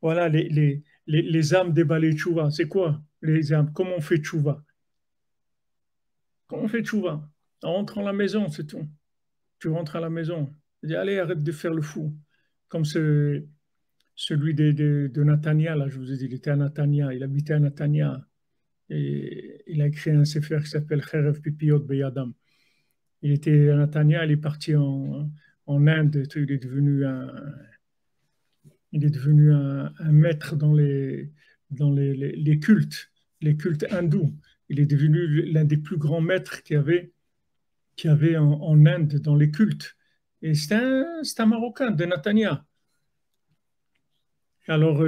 Voilà, les âmes des balais tchouva. C'est quoi les âmes? Comment on fait tchouva? Comment on fait tchouva? On rentre à la maison, c'est tout. Tu rentres à la maison. Tu dis, allez, arrête de faire le fou. Comme celui de Natania, là, je vous ai dit, il était à Natania, il habitait à Natania. Et il a écrit un sefer qui s'appelle Cherev Pipiot Beyadam. Il était à Natania, il est parti en Inde, il est devenu un maître dans les cultes hindous. Il est devenu l'un des plus grands maîtres qu'il y avait en Inde dans les cultes. Et c'est un Marocain de Natania. Alors,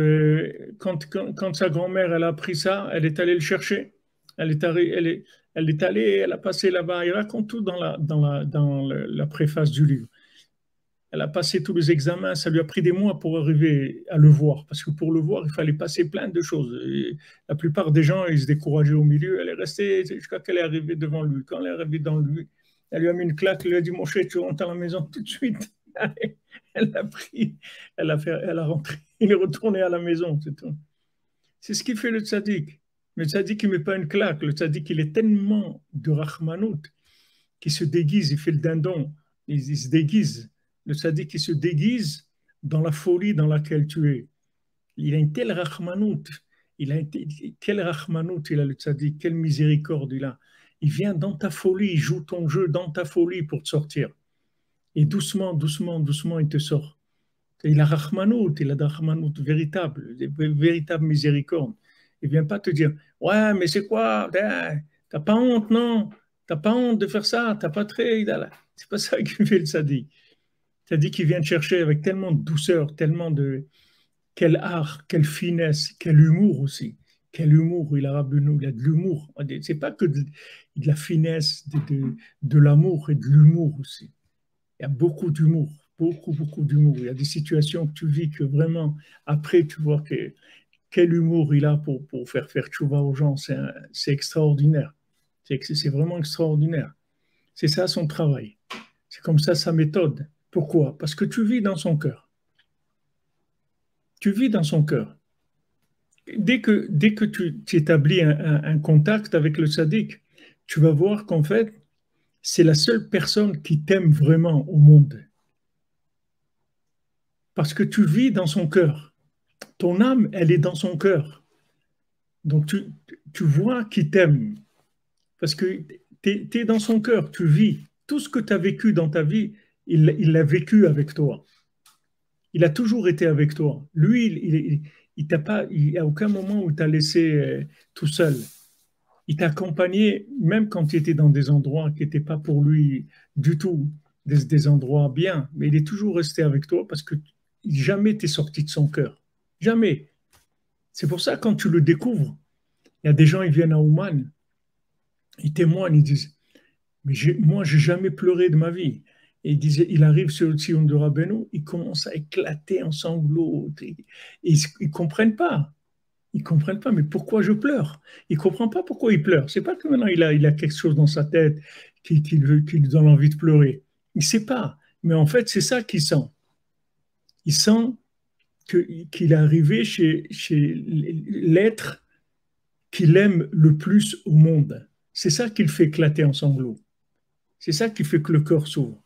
quand sa grand-mère elle a appris ça, elle est allée le chercher. Elle est allée, elle a passé là-bas. Il raconte tout dans la préface du livre. Elle a passé tous les examens. Ça lui a pris des mois pour arriver à le voir. Parce que pour le voir, il fallait passer plein de choses. Et la plupart des gens, ils se décourageaient au milieu. Elle est restée jusqu'à qu'elle est arrivée devant lui. Quand elle est arrivée devant lui, elle lui a mis une claque. Elle lui a dit, mon cher, tu rentres à la maison tout de suite. Elle a pris, elle a rentré. Il est retourné à la maison, c'est tout. C'est ce qui fait le tzaddik. Le tzaddik, il ne met pas une claque. Le tzaddik, il est tellement de rahmanout qu'il se déguise, il fait le dindon, il se déguise. Le tzaddik, il se déguise dans la folie dans laquelle tu es. Il a une telle rahmanout, quelle rahmanout il a le tzaddik, quelle miséricorde il a. Il vient dans ta folie, il joue ton jeu dans ta folie pour te sortir. Et doucement, doucement, doucement, il te sort. Il a Rahmanout, il a de Rahmanout véritable, véritable miséricorde. Il ne vient pas te dire, ouais, mais c'est quoi? T'as pas honte, non? T'as pas honte de faire ça? T'as pas très. C'est pas ça qu'il fait le sadi. C'est-à-dire qu'il vient te chercher avec tellement de douceur, tellement de. Quel art, quelle finesse, quel humour aussi. Quel humour, il a Rabbeinu, il a de l'humour. C'est pas que de la finesse, de l'amour et de l'humour aussi. Il y a beaucoup d'humour, beaucoup, beaucoup d'humour. Il y a des situations que tu vis que vraiment, après, tu vois quel humour il a pour faire tchouva aux gens. C'est extraordinaire. C'est vraiment extraordinaire. C'est ça son travail. C'est comme ça sa méthode. Pourquoi? Parce que tu vis dans son cœur. Tu vis dans son cœur. Dès que tu établis un contact avec le sadique, tu vas voir qu'en fait, c'est la seule personne qui t'aime vraiment au monde. Parce que tu vis dans son cœur. Ton âme, elle est dans son cœur. Donc tu vois qu'il t'aime. Parce que tu es dans son cœur, tu vis. Tout ce que tu as vécu dans ta vie, il l'a vécu avec toi. Il a toujours été avec toi. Lui, il t'a pas, il n'y a aucun moment où il t'a laissé tout seul. Il t'a accompagné, même quand tu étais dans des endroits qui n'étaient pas pour lui du tout, des endroits bien. Mais il est toujours resté avec toi parce que jamais tu es sorti de son cœur. Jamais. C'est pour ça, quand tu le découvres, il y a des gens, ils viennent à Ouman, ils témoignent, ils disent, mais moi, j'ai jamais pleuré de ma vie. Et il disait, il arrive sur le Sion de Rabbeinu, il commence à éclater en sanglots. Et ils ne comprennent pas. Ils comprennent pas, mais pourquoi je pleure? Il ne comprend pas pourquoi il pleure. C'est pas que maintenant il a quelque chose dans sa tête qui lui donne envie de pleurer. Il ne sait pas. Mais en fait, c'est ça qu'il sent. Il sent qu'il est arrivé chez l'être qu'il aime le plus au monde. C'est ça qui le fait éclater en sanglots. C'est ça qui fait que le cœur s'ouvre.